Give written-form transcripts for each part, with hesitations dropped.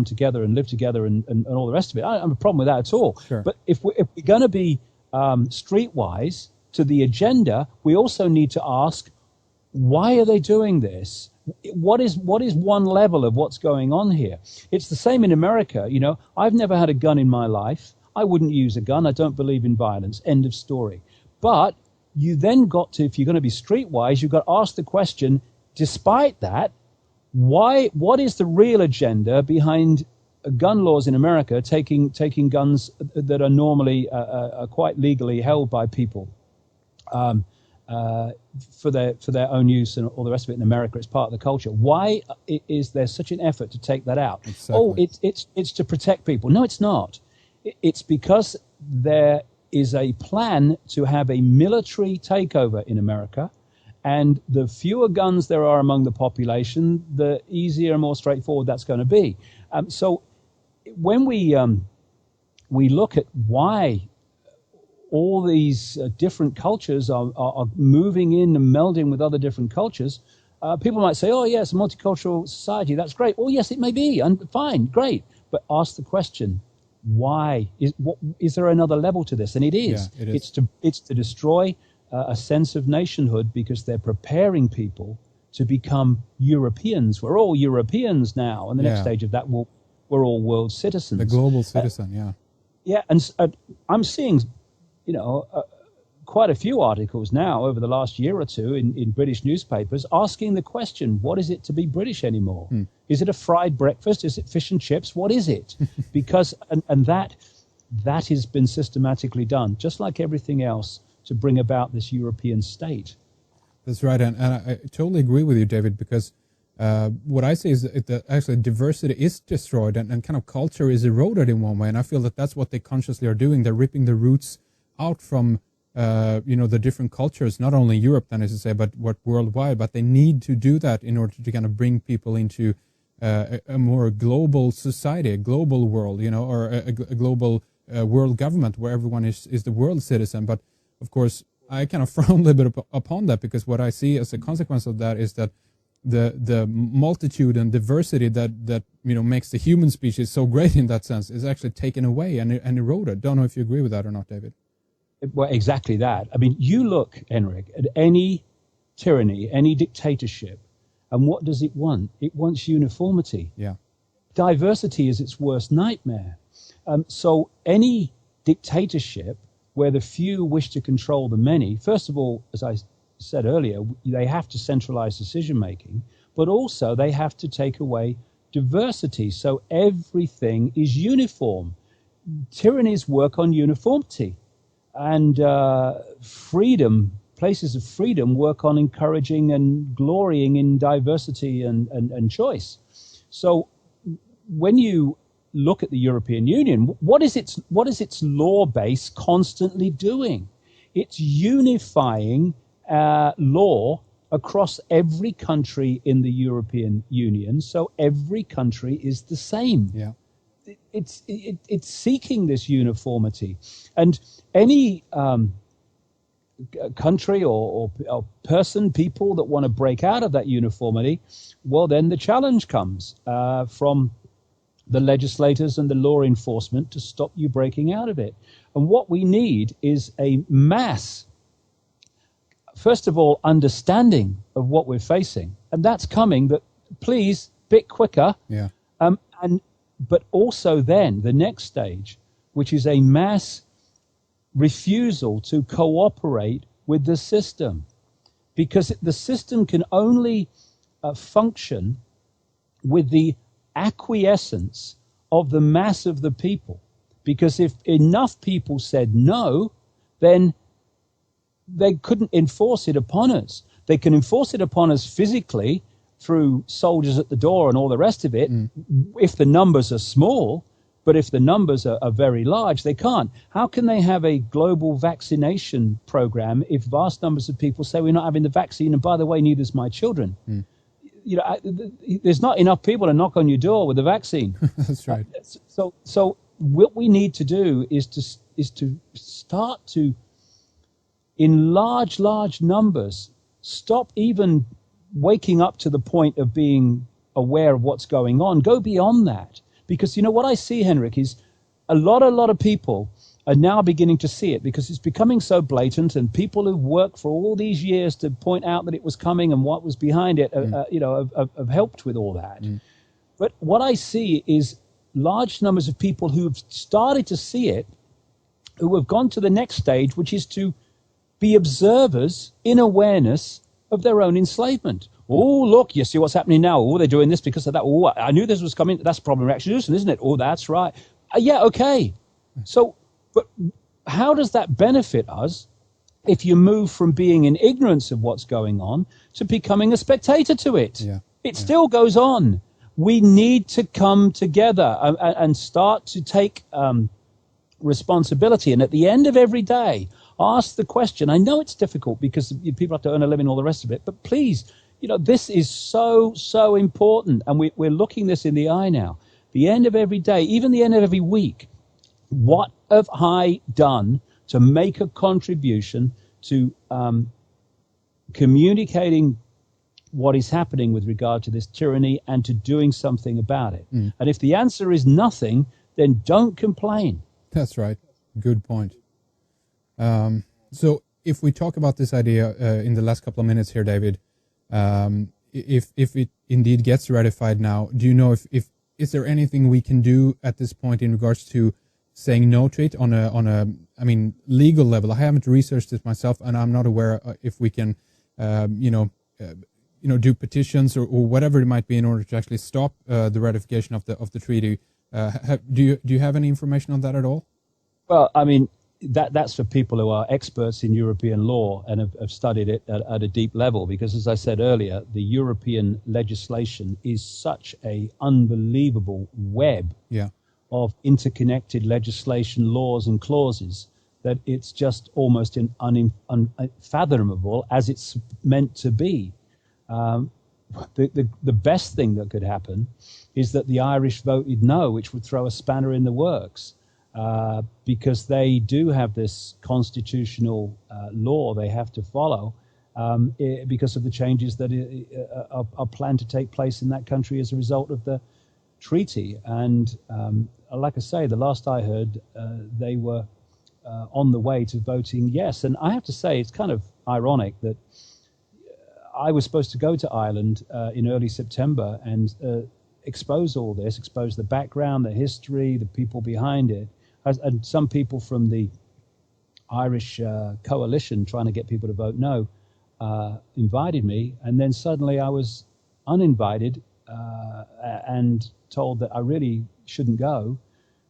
together and live together and all the rest of it. I don't have a problem with that at all. Sure. But if we're going to be streetwise to the agenda, we also need to ask, why are they doing this? What is one level of what's going on here? It's the same in America. You know, I've never had a gun in my life. I wouldn't use a gun. I don't believe in violence. End of story. But you then got to, if you're going to be streetwise, you've got to ask the question, despite that, what is the real agenda behind gun laws in America taking guns that are normally quite legally held by people for their own use and all the rest of it in America? It's part of the culture. Why is there such an effort to take that out? Exactly. Oh, it's to protect people. No, it's not. It's because there is a plan to have a military takeover in America, and the fewer guns there are among the population, the easier and more straightforward that's going to be. So when we look at why all these different cultures are moving in and melding with other different cultures, people might say, oh, yes, a multicultural society, that's great. Well, yes, it may be, and fine, great. But ask the question, why? Is there another level to this? And it is. Yeah, it is. It's to destroy a sense of nationhood, because they're preparing people to become Europeans. We're all Europeans now, and the next stage of that, we're all world citizens. The global citizen, Yeah, and I'm seeing, quite a few articles now over the last year or two in British newspapers asking the question, what is it to be British anymore? Is it a fried breakfast? Is it fish and chips? What is it? Because, and that has been systematically done, just like everything else, to bring about this European state. That's right, and I totally agree with you, David, because what I say is that actually diversity is destroyed and kind of culture is eroded in one way, and I feel that that's what they consciously are doing. They're ripping the roots out from the different cultures, not only Europe, then as you say, but worldwide. But they need to do that in order to kind of bring people into a more global society, a global world, or a global world government where everyone is the world citizen. But of course, I kind of frown a little bit upon that, because what I see as a consequence of that is that the multitude and diversity that makes the human species so great in that sense is actually taken away and eroded. Don't know if you agree with that or not, David. Well, exactly that. I mean, you look, Henrik, at any tyranny, any dictatorship, and what does it want? It wants uniformity. Yeah. Diversity is its worst nightmare. So any dictatorship where the few wish to control the many, first of all, as I said earlier, they have to centralize decision-making, but also they have to take away diversity, so everything is uniform. Tyrannies work on uniformity, and freedom, places of freedom, work on encouraging and glorying in diversity and choice. So when you look at the European Union, what is its law base constantly doing? It's unifying law across every country in the European Union, so every country is the same. Yeah. It's seeking this uniformity, and any country or people that want to break out of that uniformity, well, then the challenge comes from the legislators and the law enforcement to stop you breaking out of it. And what we need is a mass, first of all, understanding of what we're facing, and that's coming, but please, bit quicker. Yeah. But also then the next stage, which is a mass refusal to cooperate with the system, because the system can only function with the acquiescence of the mass of the people. Because if enough people said no, then they couldn't enforce it upon us. They can enforce it upon us physically through soldiers at the door and all the rest of it, if the numbers are small, but if the numbers are very large, they can't. How can they have a global vaccination program if vast numbers of people say we're not having the vaccine, and by the way, neither's my children? There's not enough people to knock on your door with the vaccine. That's right. So what we need to do is to start to, in large numbers, stop even waking up to the point of being aware of what's going on. Go beyond that. Because, you know, what I see, Henrik, is a lot of people are now beginning to see it because it's becoming so blatant, and people who've worked for all these years to point out that it was coming and what was behind it, have helped with all that. But what I see is large numbers of people who have started to see it, who have gone to the next stage, which is to be observers in awareness of their own enslavement. Oh, look, you see what's happening now. Oh, they're doing this because of that. Oh, I knew this was coming. That's a problem of reaction, isn't it? Oh, that's right. Yeah, okay. So, but how does that benefit us if you move from being in ignorance of what's going on to becoming a spectator to it? It still goes on. We need to come together and start to take responsibility. And at the end of every day, ask the question. I know it's difficult because people have to earn a living, all the rest of it. But please, you know, this is so important. And we're looking this in the eye now. The end of every day, even the end of every week, what have I done to make a contribution to communicating what is happening with regard to this tyranny and to doing something about it? And if the answer is nothing, then don't complain. That's right. Good point. So if we talk about this idea in the last couple of minutes here, David, if it indeed gets ratified now, do you know if is there anything we can do at this point in regards to saying no to it on a legal level? I haven't researched it myself, and I'm not aware if we can do petitions or whatever it might be in order to actually stop the ratification of the treaty. Do you have any information on that at all? Well, I mean, that's for people who are experts in European law and have studied it at a deep level, because, as I said earlier, the European legislation is such a unbelievable web of interconnected legislation, laws and clauses that it's just almost unfathomable as it's meant to be. The best thing that could happen is that the Irish voted no, which would throw a spanner in the works. Because they do have this constitutional law they have to follow because of the changes that are planned to take place in that country as a result of the treaty. And like I say, the last I heard, they were on the way to voting yes. And I have to say, it's kind of ironic that I was supposed to go to Ireland in early September and expose all this, expose the background, the history, the people behind it. And some people from the Irish coalition trying to get people to vote no invited me, and then suddenly I was uninvited and told that I really shouldn't go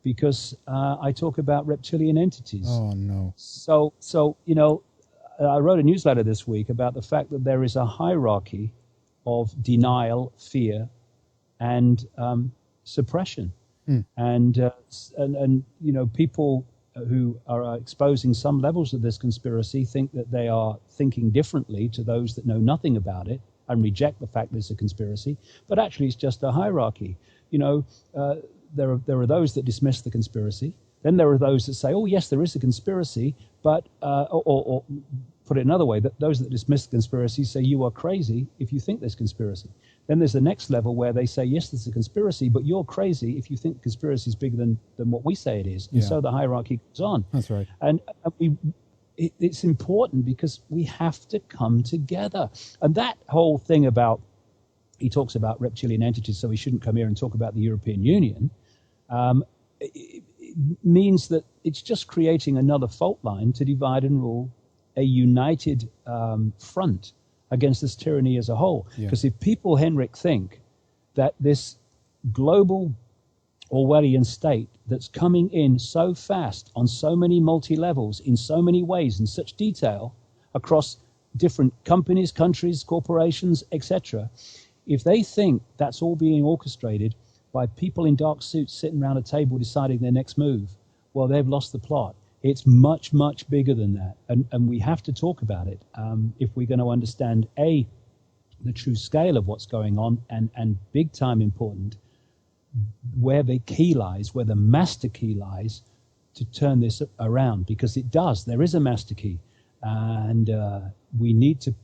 because I talk about reptilian entities. Oh, no. So you know, I wrote a newsletter this week about the fact that there is a hierarchy of denial, fear, and suppression. And you know, people who are exposing some levels of this conspiracy think that they are thinking differently to those that know nothing about it and reject the fact that it's a conspiracy. But actually, it's just a hierarchy. You know, there are those that dismiss the conspiracy. Then there are those that say, "Oh, yes, there is a conspiracy," but or put it another way, that those that dismiss the conspiracy say you are crazy if you think there's conspiracy. Then there's the next level where they say, yes, there's a conspiracy, but you're crazy if you think the conspiracy is bigger than what we say it is. And so the hierarchy goes on. That's right. And it's important because we have to come together. And that whole thing about, he talks about reptilian entities, so he shouldn't come here and talk about the European Union, it means that it's just creating another fault line to divide and rule a united front against this tyranny as a whole. Because if people, Henrik, think that this global Orwellian state that's coming in so fast on so many multi-levels, in so many ways, in such detail, across different companies, countries, corporations, etc., if they think that's all being orchestrated by people in dark suits sitting around a table deciding their next move, well, they've lost the plot. It's much, much bigger than that. And we have to talk about it if we're going to understand, A, the true scale of what's going on, and big time important, where the key lies, where the master key lies to turn this around. Because it does. There is a master key. And we need to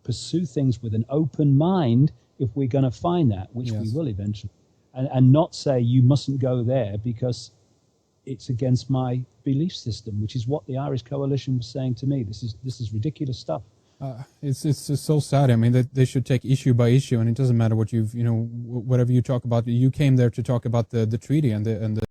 pursue things with an open mind if we're going to find that, which we will eventually. and not say you mustn't go there because it's against my belief system, which is what the Irish Coalition was saying to me. This is ridiculous stuff. It's just so sad. I mean, that they should take issue by issue, and it doesn't matter what whatever you talk about. You came there to talk about the treaty and the